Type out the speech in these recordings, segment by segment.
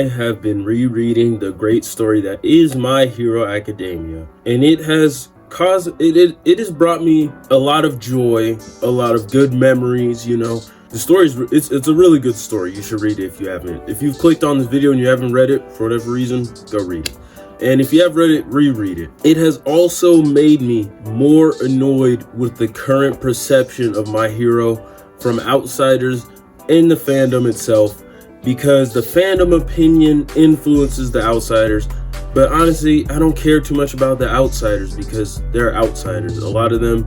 I have been rereading the great story that is My Hero Academia, and it has brought me a lot of joy, a lot of good memories. The story it's a really good story. You should read it if you haven't. If you've clicked on this video and you haven't read it for whatever reason, go read it. And if you have read it, reread it. It has also made me more annoyed with the current perception of My Hero from outsiders in the fandom itself, because the fandom opinion influences the outsiders. But honestly, I don't care too much about the outsiders because they're outsiders. A lot of them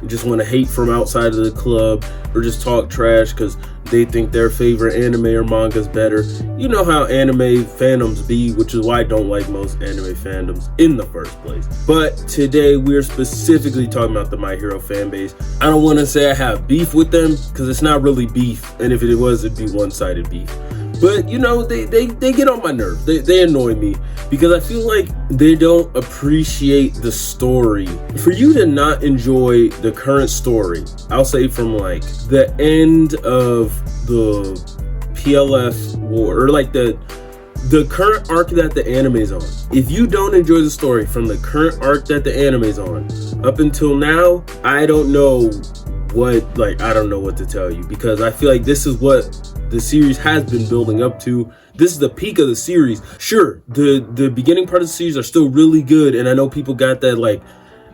just want to hate from outside of the club or just talk trash because they think their favorite anime or manga is better. You know how anime fandoms be, which is why I don't like most anime fandoms in the first place. But today we're specifically talking about the My Hero fan base. I don't want to say I have beef with them because it's not really beef, and if it was, it'd be one-sided beef. But they get on my nerves. They annoy me because I feel like they don't appreciate the story. For you to not enjoy the current story, I'll say from like the end of the PLF war, or like the current arc that the anime's on. If you don't enjoy the story from the current arc that the anime's on up until now, I don't know what to tell you, because I feel like this is what the series has been building up to. This is the peak of the series. Sure, the beginning part of the series are still really good, and I know people got that, like,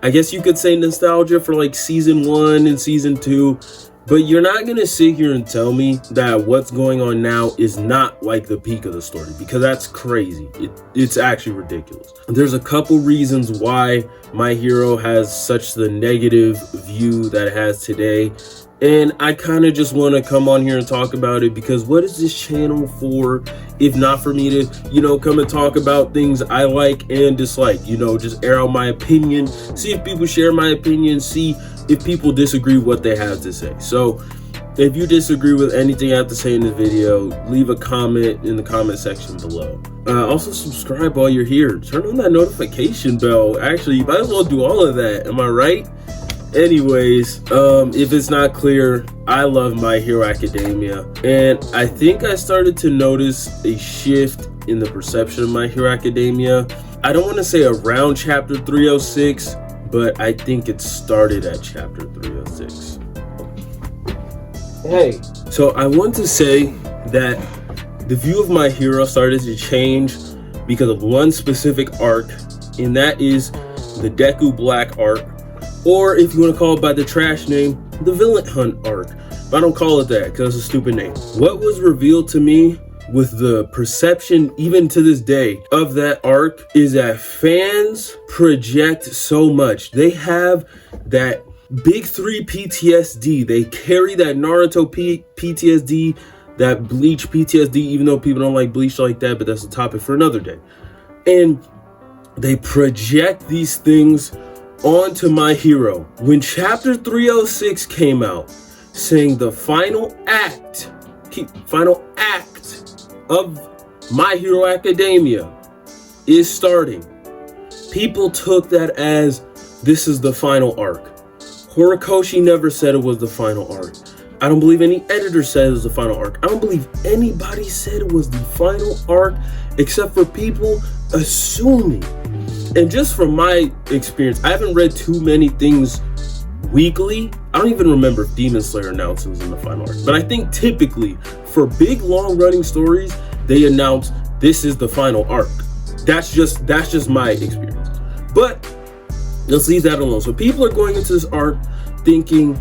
I guess you could say nostalgia for like season 1 and season 2, but you're not gonna sit here and tell me that what's going on now is not like the peak of the story, because that's crazy. It's actually ridiculous. There's a couple reasons why My Hero has such the negative view that it has today, and I kind of just want to come on here and talk about it, because what is this channel for if not for me to, come and talk about things I like and dislike, just air out my opinion, see if people share my opinion, see if people disagree with what they have to say. So if you disagree with anything I have to say in this video, leave a comment in the comment section below. Also subscribe while you're here. Turn on that notification bell. Actually, you might as well do all of that. Am I right? Anyways, if it's not clear, I love My Hero Academia, and I think I started to notice a shift in the perception of My Hero Academia. I don't want to say around chapter 306, but I think it started at chapter 306. Hey, so I want to say that the view of My Hero started to change because of one specific arc, and that is the Deku Black arc, or if you want to call it by the trash name, the Villain Hunt arc. But I don't call it that because it's a stupid name. What was revealed to me with the perception, even to this day, of that arc is that fans project so much. They have that Big 3 PTSD. They carry that Naruto PTSD, that Bleach PTSD, even though people don't like Bleach like that, but that's a topic for another day. And they project these things onto My Hero. When chapter 306 came out, saying the final act of My Hero Academia is starting, people took that as this is the final arc. Horikoshi never said it was the final arc. I don't believe any editor said it was the final arc. I don't believe anybody said it was the final arc except for people assuming. And just from my experience, I haven't read too many things weekly. I don't even remember if Demon Slayer announced it was in the final arc. But I think typically for big long running stories, they announce this is the final arc. That's just my experience. But let's leave that alone. So people are going into this arc thinking,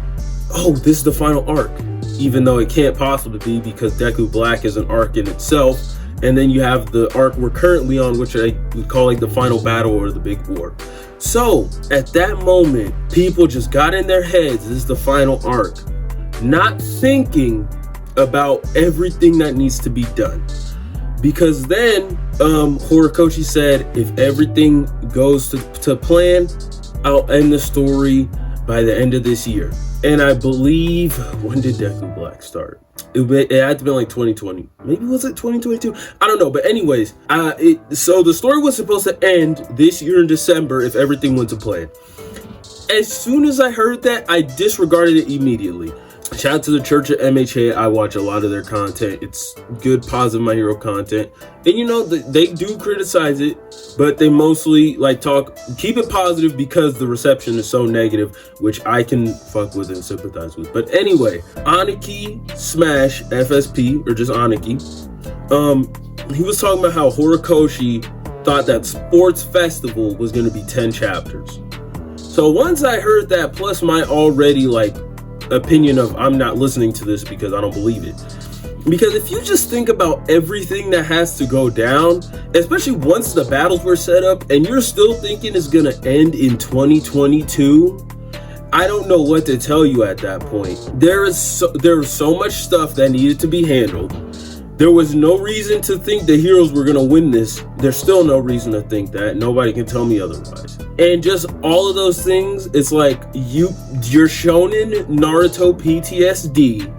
oh, this is the final arc, even though it can't possibly be, because Deku Black is an arc in itself. And then you have the arc we're currently on, which I would call like the final battle or the big war. So at that moment, people just got in their heads, this is the final arc, not thinking about everything that needs to be done. Because then Horikoshi said, if everything goes to plan, I'll end the story by the end of this year. And I believe, when did Deku Black start? It had to be like 2020. Maybe was it 2022? I don't know. But anyways, so the story was supposed to end this year in December if everything went to plan. As soon as I heard that, I disregarded it immediately. Shout out to the Church of MHA. I watch a lot of their content. It's good, positive My Hero content. And you know, they do criticize it, but they mostly like keep it positive because the reception is so negative, which I can fuck with and sympathize with. But anyway, Aniki Smash FSP, or just Aniki, he was talking about how Horikoshi thought that Sports Festival was going to be 10 chapters. So once I heard that, plus my already like opinion of I'm not listening to this because I don't believe it. Because if you just think about everything that has to go down, especially once the battles were set up and you're still thinking it's gonna end in 2022, I don't know what to tell you at that point. There was so much stuff that needed to be handled. There was no reason to think the heroes were gonna win this. There's still no reason to think that. Nobody can tell me otherwise. And just all of those things, it's like your shonen Naruto PTSD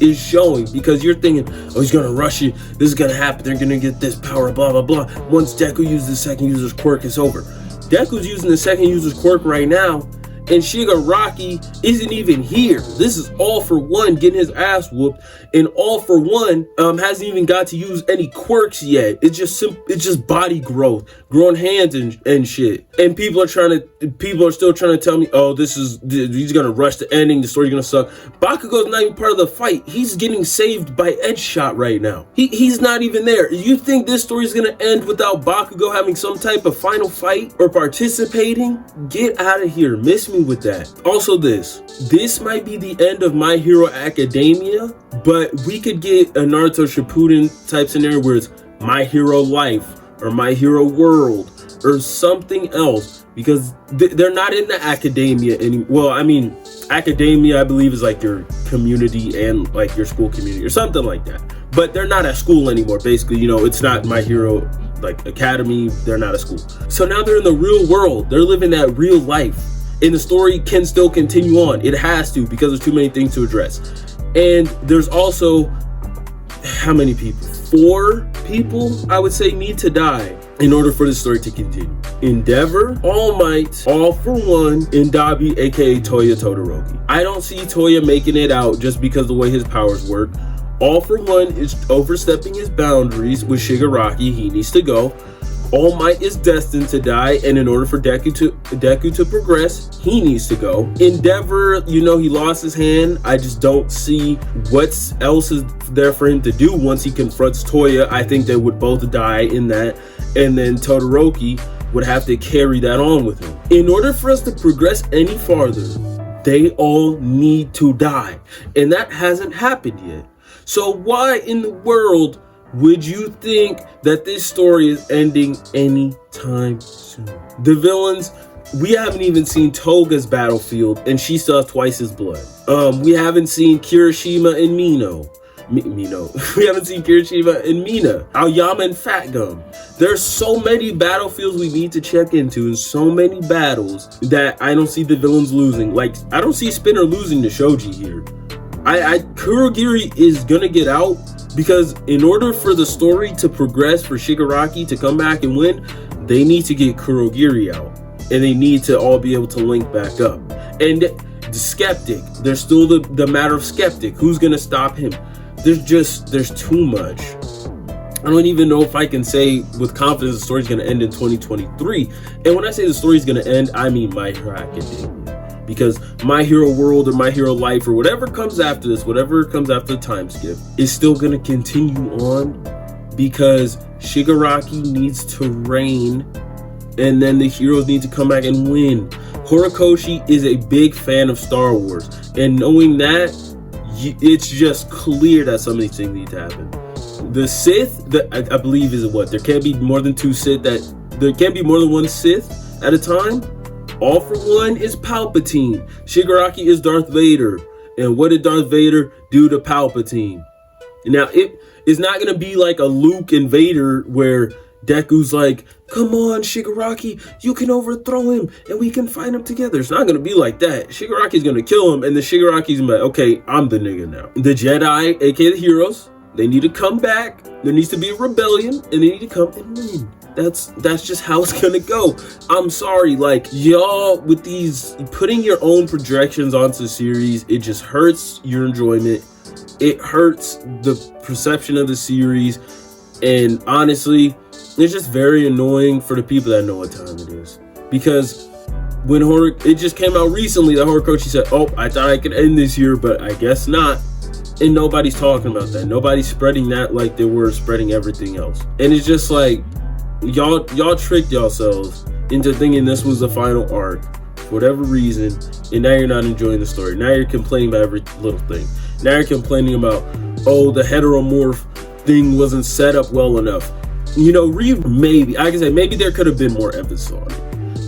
is showing, because you're thinking, oh, he's gonna rush it, this is gonna happen, they're gonna get this power, blah blah blah. Once Deku uses the second user's quirk, it's over. Deku's using the second user's quirk right now, and Shigaraki isn't even here. This is All For One getting his ass whooped, and All For One hasn't even got to use any quirks yet. It's just body growth, growing hands and shit. And people are still trying to tell me, oh, he's gonna rush the ending, the story's gonna suck. Bakugo's not even part of the fight. He's getting saved by Edgeshot right now. He's not even there. You think this story's gonna end without Bakugo having some type of final fight or participating? Get out of here. Miss me with that. Also, this might be the end of My Hero Academia, but we could get a Naruto Shippuden type scenario where it's My Hero Life or My Hero World or something else, because they're not in the academia anymore. Well, I mean, academia, I believe, is like your community and like your school community or something like that, but they're not at school anymore. Basically, you know, it's not My Hero like Academy. They're not at school, so now they're in the real world. They're living that real life. And the story can still continue on. It has to, because there's too many things to address. And there's also, how many people? 4 people, I would say, need to die in order for the story to continue. Endeavor, All Might, All For One, and Dabi, aka Toya Todoroki. I don't see Toya making it out just because of the way his powers work. All For One is overstepping his boundaries with Shigaraki. He needs to go. All Might is destined to die, and in order for Deku to progress, he needs to go. Endeavor, you know, he lost his hand. I just don't see what else is there for him to do once he confronts Toya. I think they would both die in that, and then Todoroki would have to carry that on with him. In order for us to progress any farther, they all need to die, and that hasn't happened yet. So why in the world would you think that this story is ending anytime soon? The villains, we haven't even seen Toga's battlefield, and she still has twice his blood. We haven't seen Kirishima and Mino. We haven't seen Kirishima and Mina, Aoyama and Fat Gum. There's so many battlefields we need to check into, and so many battles that I don't see the villains losing. Like, I don't see Spinner losing to Shoji here. Kurogiri is gonna get out, because in order for the story to progress, for Shigaraki to come back and win, they need to get Kurogiri out, and they need to all be able to link back up. And the Skeptic, there's still the matter of Skeptic. Who's gonna stop him? There's too much. I don't even know if I can say with confidence the story's gonna end in 2023. And when I say the story's gonna end, I mean My Hero Academia. Because My Hero World or My Hero Life or whatever comes after this, whatever comes after the time skip, is still going to continue on, because Shigaraki needs to reign, and then the heroes need to come back and win. Horikoshi is a big fan of Star Wars, and knowing that, it's just clear that some of these things need to happen. The Sith, I believe, is what? There can't be more than 2 Sith. There can't be more than 1 Sith at a time. All For One is Palpatine. Shigaraki is Darth Vader. And what did Darth Vader do to Palpatine? Now, it is not going to be like a Luke and Vader where Deku's like, come on, Shigaraki, you can overthrow him and we can fight him together. It's not going to be like that. Shigaraki's going to kill him, and the Shigaraki's going to be like, okay, I'm the nigga now. The Jedi, aka the heroes, They need to come back. There needs to be a rebellion, and they need to come and win. That's just how it's gonna go. I'm sorry, like, y'all with these putting your own projections onto the series, it just hurts your enjoyment. It hurts the perception of the series, and honestly, it's just very annoying for the people that know what time it is. Because when it just came out recently that Horikoshi said, "Oh, I thought I could end this year, but I guess not." And nobody's talking about that. Nobody's spreading that like they were spreading everything else. And it's just like, y'all tricked yourselves into thinking this was the final arc for whatever reason, and now you're not enjoying the story. Now you're complaining about every little thing. Now you're complaining about, oh, the heteromorph thing wasn't set up well enough. You know, maybe I can say maybe there could have been more emphasis on it.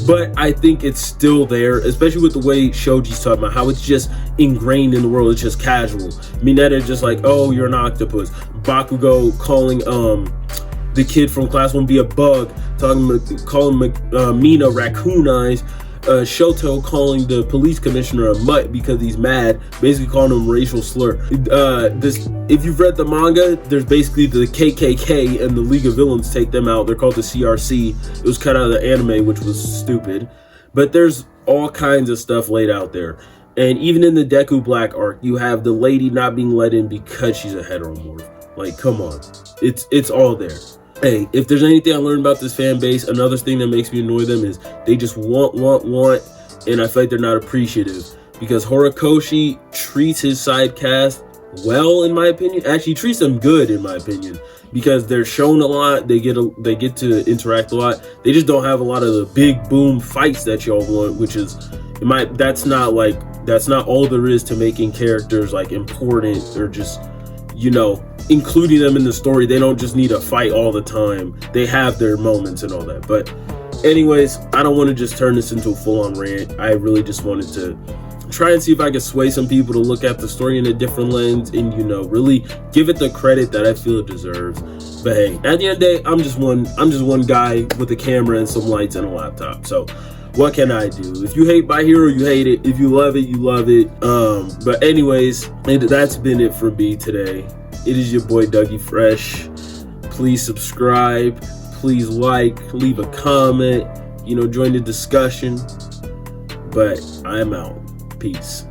But I think it's still there, especially with the way Shoji's talking about how it's just ingrained in the world. It's just casual. Mineta just like, oh, you're an octopus. Bakugo calling the kid from class 1B a bug, calling Mina raccoon eyes. Shoto calling the police commissioner a mutt because he's mad, basically calling him a racial slur. If you've read the manga, there's basically the KKK and the League of Villains take them out. They're called the CRC. It was cut out of the anime, which was stupid. But there's all kinds of stuff laid out there. And even in the Deku Black arc, you have the lady not being let in because she's a heteromorph. Like, come on. It's all there. Hey, if there's anything I learned about this fan base, another thing that makes me annoy them is they just want, and I feel like they're not appreciative. Because Horikoshi treats his side cast well, in my opinion. Actually, treats them good, in my opinion. Because they're shown a lot, they get to interact a lot. They just don't have a lot of the big boom fights that y'all want, which is, that's not all there is to making characters like important or just, you know, including them in the story. They don't just need to fight all the time. They have their moments and all that. But anyways, I don't want to just turn this into a full-on rant. I really just wanted to try and see if I could sway some people to look at the story in a different lens and, you know, really give it the credit that I feel it deserves. But hey, at the end of the day, I'm just one guy with a camera and some lights and a laptop. So what can I do? If you hate My Hero, you hate it. If you love it, you love it. But anyways, that's been it for me today. It is your boy Dougie Fresh. Please subscribe. Please like. Leave a comment. You know, join the discussion. But I'm out. Peace.